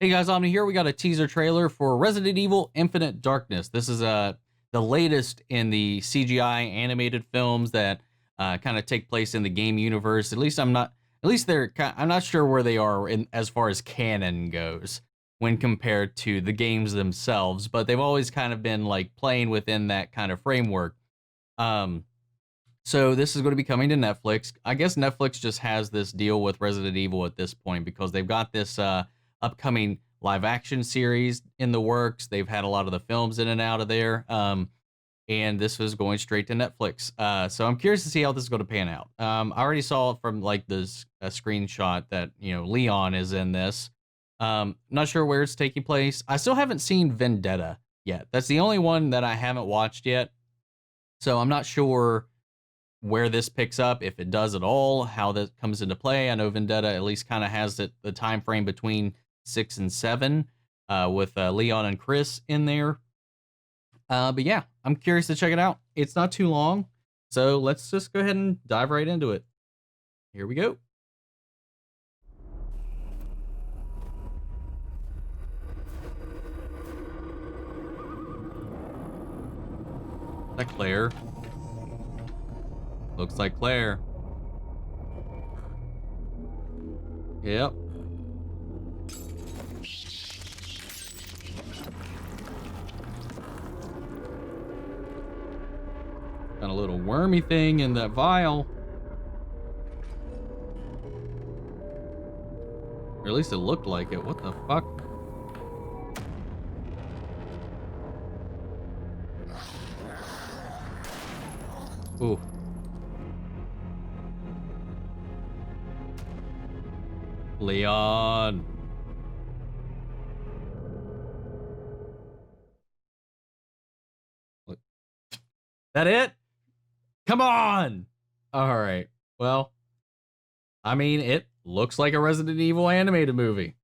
Hey guys, Omni here. We got a teaser trailer for Resident Evil Infinite Darkness. This is the latest in the CGI animated films that kind of take place in the game universe. At least I'm not sure where they are in as far as canon goes when compared to the games themselves, but they've always kind of been like playing within that kind of framework. Um, so this is going to be coming to Netflix. I guess Netflix just has this deal with Resident Evil at this point because they've got this upcoming live action series in the works. They've had a lot of the films in and out of there. And this was going straight to Netflix. So I'm curious to see how this is going to pan out. I already saw from like this a screenshot that Leon is in this. Not sure where it's taking place. I still haven't seen Vendetta yet. That's the only one that I haven't watched yet. So I'm not sure where this picks up, if it does at all, how that comes into play. I know Vendetta at least kind of has the time frame between 6 and 7, with Leon and Chris in there. But yeah, I'm curious to check it out. It's not too long, so let's just go ahead and dive right into it. Here we go. Is that Claire? Looks like Claire. Yep. Got a little wormy thing in that vial. Or at least it looked like it. What the fuck? Ooh. Leon. That it? Come on! Alright. Well, I mean, it looks like a Resident Evil animated movie.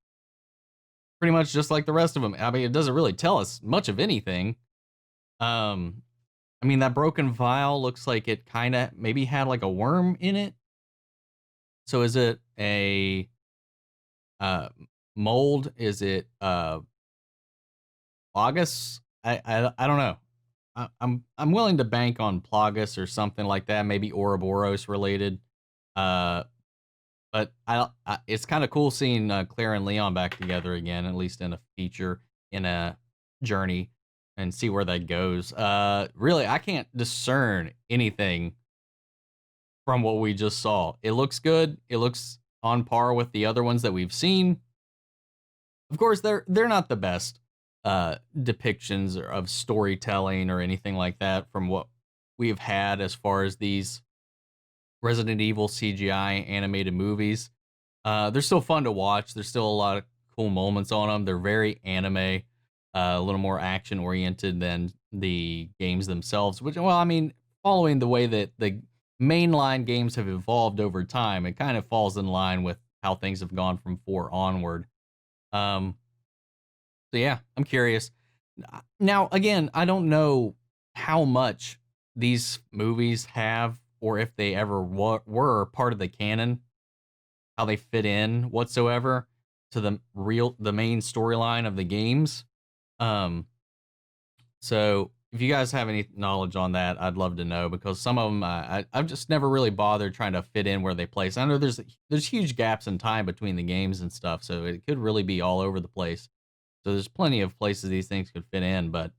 Pretty much just like the rest of them. I mean, it doesn't really tell us much of anything. I mean, that broken vial looks like it kind of maybe had like a worm in it. So is it a uh, mold? Is it August? I don't know. I'm willing to bank on Plagas or something like that, maybe Ouroboros related. Uh, but it's kind of cool seeing Claire and Leon back together again, at least in a feature, in a journey, and see where that goes. Really, I can't discern anything from what we just saw. It looks good. It looks on par with the other ones that we've seen. Of course, they're not the best depictions of storytelling or anything like that from what we've had as far as these Resident Evil CGI animated movies. They're still fun to watch. There's still a lot of cool moments on them. They're very anime, a little more action oriented than the games themselves. Which, well, I mean, following the way that the mainline games have evolved over time, it kind of falls in line with how things have gone from 4 onward. Um, so yeah, I'm curious. Now, again, I don't know how much these movies have, or if they ever were part of the canon, how they fit in whatsoever to the main storyline of the games. Um, so if you guys have any knowledge on that, I'd love to know, because some of them I've just never really bothered trying to fit in where they place. I know there's huge gaps in time between the games and stuff, so it could really be all over the place. So there's plenty of places these things could fit in, but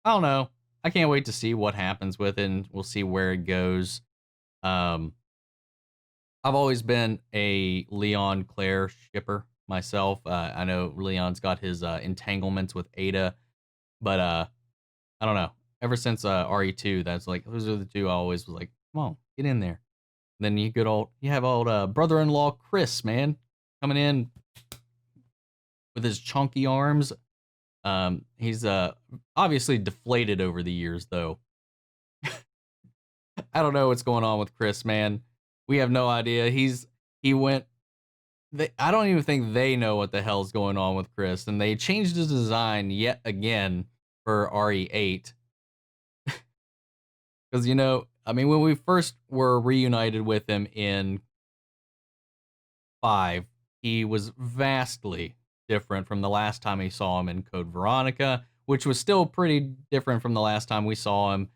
I don't know. I can't wait to see what happens with it, and we'll see where it goes. Um, I've always been a Leon Claire shipper myself. I know Leon's got his entanglements with Ada, but I don't know. Ever since RE2, that's like those are the two I always was like, come on, get in there. And then you have old brother-in-law Chris, man, coming in with his chunky arms. He's obviously deflated over the years, though. I don't know what's going on with Chris, man. We have no idea. He went. I don't even think they know what the hell's going on with Chris, and they changed his design yet again for RE8. Because I mean, when we first were reunited with him in 5, he was vastly different from the last time we saw him in Code Veronica, which was still pretty different from the last time we saw him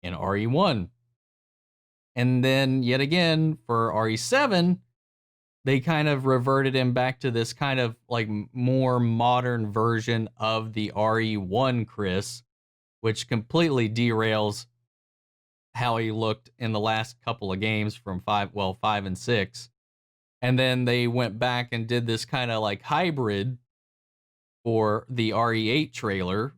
in RE1. And then yet again for RE7, they kind of reverted him back to this kind of like more modern version of the RE1 Chris, which completely derails how he looked in the last couple of games from 5 and 6. And then they went back and did this kind of like hybrid for the RE8 trailer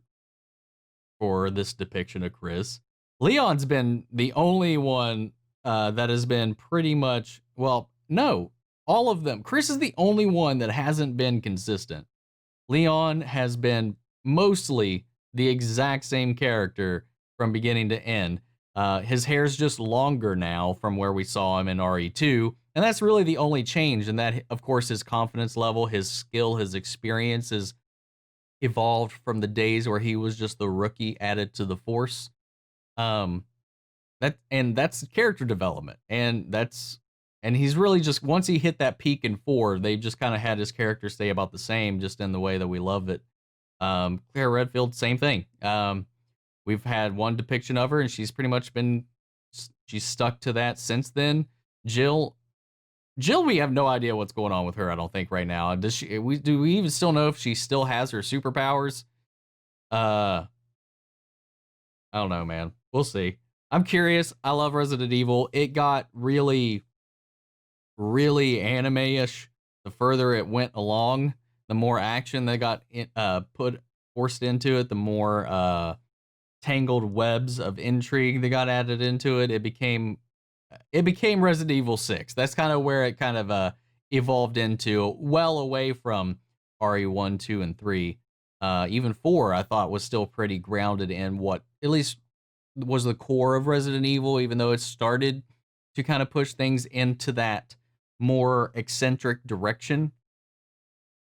for this depiction of Chris. Leon's been the only one that has been pretty much, well, no, all of them. Chris is the only one that hasn't been consistent. Leon has been mostly the exact same character from beginning to end. His hair's just longer now from where we saw him in RE2, and that's really the only change. And that, of course, his confidence level, his skill, his experience has evolved from the days where he was just the rookie added to the force. That's character development, and he's really just, once he hit that peak in 4, they just kind of had his character stay about the same, just in the way that we love it. Claire Redfield, same thing. We've had one depiction of her, and she's pretty much she's stuck to that since then. Jill, we have no idea what's going on with her, I don't think, right now. Do we even still know if she still has her superpowers? I don't know, man. We'll see. I'm curious. I love Resident Evil. It got really, really anime-ish the further it went along. The more action they got forced into it, the more tangled webs of intrigue they got added into it. It became Resident Evil 6. That's kind of where it kind of evolved into, well away from RE1, 2, and 3. Even 4, I thought, was still pretty grounded in what at least was the core of Resident Evil, even though it started to kind of push things into that more eccentric direction.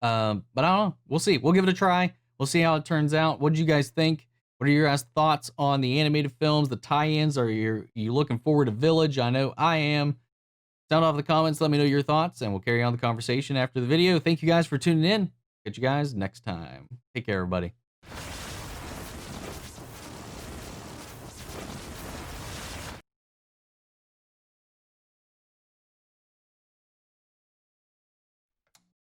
But I don't know. We'll see. We'll give it a try. We'll see how it turns out. What did you guys think? What are your guys' thoughts on the animated films, the tie-ins? Are you looking forward to Village? I know I am. Sound off in the comments. Let me know your thoughts, and we'll carry on the conversation after the video. Thank you guys for tuning in. Catch you guys next time. Take care, everybody.